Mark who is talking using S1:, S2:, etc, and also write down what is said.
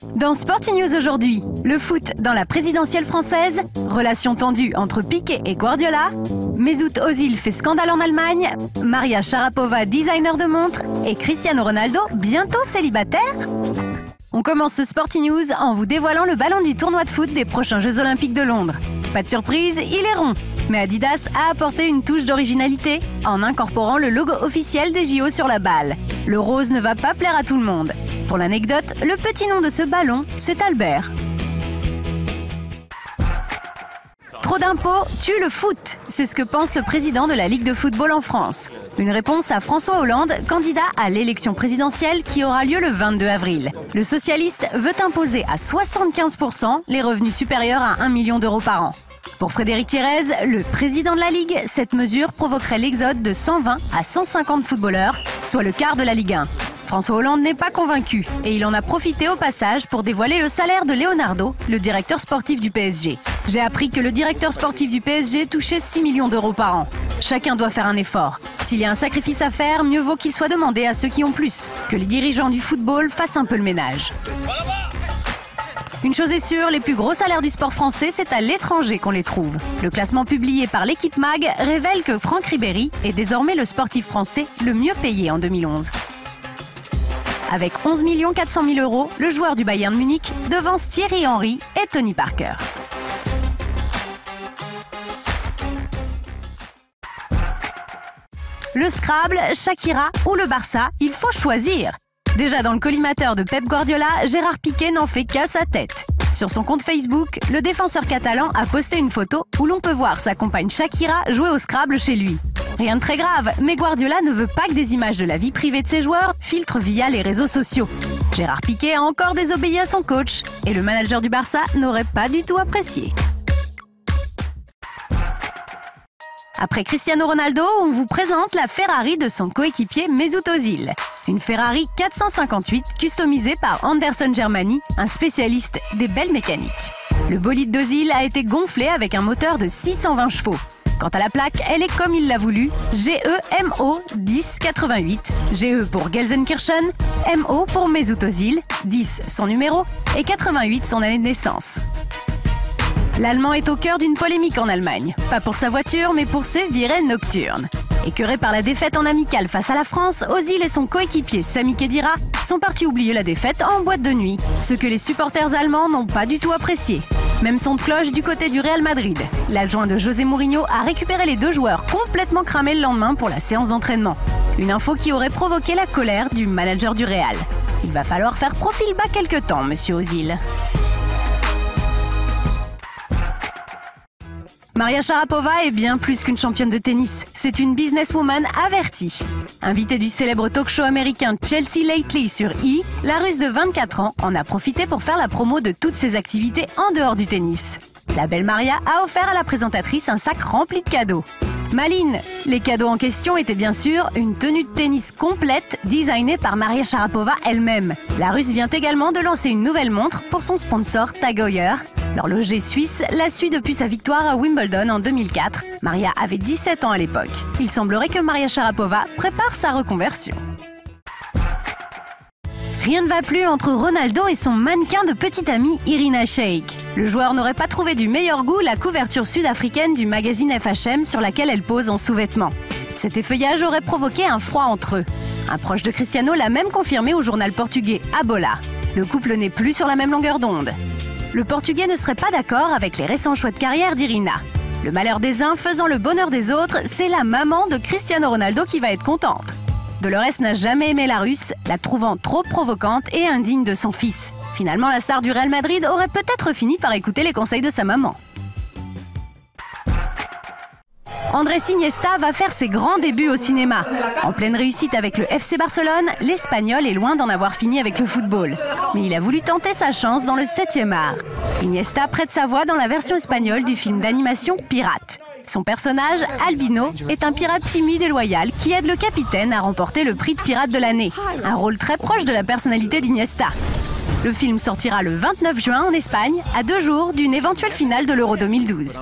S1: Dans Sporty News aujourd'hui, le foot dans la présidentielle française, relation tendue entre Piqué et Guardiola, Mesut Özil fait scandale en Allemagne, Maria Sharapova designer de montres et Cristiano Ronaldo bientôt célibataire. On commence ce Sporty News en vous dévoilant le ballon du tournoi de foot des prochains Jeux Olympiques de Londres. Pas de surprise, il est rond. Mais Adidas a apporté une touche d'originalité en incorporant le logo officiel des JO sur la balle. Le rose ne va pas plaire à tout le monde. Pour l'anecdote, le petit nom de ce ballon, c'est Albert. Trop d'impôts tue le foot, c'est ce que pense le président de la Ligue de football en France. Une réponse à François Hollande, candidat à l'élection présidentielle qui aura lieu le 22 avril. Le socialiste veut imposer à 75% les revenus supérieurs à 1 million d'euros par an. Pour Frédéric Thierez, le président de la Ligue, cette mesure provoquerait l'exode de 120 à 150 footballeurs, soit le quart de la Ligue 1. François Hollande n'est pas convaincu et il en a profité au passage pour dévoiler le salaire de Leonardo, le directeur sportif du PSG. J'ai appris que le directeur sportif du PSG touchait 6 millions d'euros par an. Chacun doit faire un effort. S'il y a un sacrifice à faire, mieux vaut qu'il soit demandé à ceux qui ont plus. Que les dirigeants du football fassent un peu le ménage. Une chose est sûre, les plus gros salaires du sport français, c'est à l'étranger qu'on les trouve. Le classement publié par l'équipe MAG révèle que Franck Ribéry est désormais le sportif français le mieux payé en 2011. Avec 11 400 000 euros, le joueur du Bayern Munich devance Thierry Henry et Tony Parker. Le Scrabble, Shakira ou le Barça, il faut choisir. Déjà dans le collimateur de Pep Guardiola, Gérard Piqué n'en fait qu'à sa tête. Sur son compte Facebook, le défenseur catalan a posté une photo où l'on peut voir sa compagne Shakira jouer au Scrabble chez lui. Rien de très grave, mais Guardiola ne veut pas que des images de la vie privée de ses joueurs filtrent via les réseaux sociaux. Gérard Piqué a encore désobéi à son coach et le manager du Barça n'aurait pas du tout apprécié. Après Cristiano Ronaldo, on vous présente la Ferrari de son coéquipier Mesut Özil. Une Ferrari 458 customisée par Anderson Germany, un spécialiste des belles mécaniques. Le bolide d'Ozil a été gonflé avec un moteur de 620 chevaux. Quant à la plaque, elle est comme il l'a voulu, GEMO 1088, GE pour Gelsenkirchen, MO pour Mesut Özil, 10 son numéro et 88 son année de naissance. L'Allemand est au cœur d'une polémique en Allemagne, pas pour sa voiture mais pour ses virées nocturnes. Écœurés par la défaite en amical face à la France, Özil et son coéquipier Sami Khedira sont partis oublier la défaite en boîte de nuit, ce que les supporters allemands n'ont pas du tout apprécié. Même son de cloche du côté du Real Madrid. L'adjoint de José Mourinho a récupéré les deux joueurs complètement cramés le lendemain pour la séance d'entraînement. Une info qui aurait provoqué la colère du manager du Real. Il va falloir faire profil bas quelque temps, monsieur Özil. Maria Sharapova est bien plus qu'une championne de tennis. C'est une businesswoman avertie. Invitée du célèbre talk-show américain Chelsea Lately sur E!, la Russe de 24 ans en a profité pour faire la promo de toutes ses activités en dehors du tennis. La belle Maria a offert à la présentatrice un sac rempli de cadeaux. Maline, les cadeaux en question étaient bien sûr une tenue de tennis complète designée par Maria Sharapova elle-même. La Russe vient également de lancer une nouvelle montre pour son sponsor Tag Heuer. L'horloger suisse la suit depuis sa victoire à Wimbledon en 2004. Maria avait 17 ans à l'époque. Il semblerait que Maria Sharapova prépare sa reconversion. Rien ne va plus entre Ronaldo et son mannequin de petite amie Irina Shayk. Le joueur n'aurait pas trouvé du meilleur goût la couverture sud-africaine du magazine FHM sur laquelle elle pose en sous-vêtements. Cet effeuillage aurait provoqué un froid entre eux. Un proche de Cristiano l'a même confirmé au journal portugais A Bola. Le couple n'est plus sur la même longueur d'onde. Le Portugais ne serait pas d'accord avec les récents choix de carrière d'Irina. Le malheur des uns faisant le bonheur des autres, c'est la maman de Cristiano Ronaldo qui va être contente. Dolores n'a jamais aimé la Russe, la trouvant trop provocante et indigne de son fils. Finalement, la star du Real Madrid aurait peut-être fini par écouter les conseils de sa maman. Andrés Iniesta va faire ses grands débuts au cinéma. En pleine réussite avec le FC Barcelone, l'Espagnol est loin d'en avoir fini avec le football. Mais il a voulu tenter sa chance dans le 7e art. Iniesta prête sa voix dans la version espagnole du film d'animation Pirate. Son personnage, Albino, est un pirate timide et loyal qui aide le capitaine à remporter le prix de pirate de l'année. Un rôle très proche de la personnalité d'Iniesta. Le film sortira le 29 juin en Espagne, à 2 jours d'une éventuelle finale de l'Euro 2012.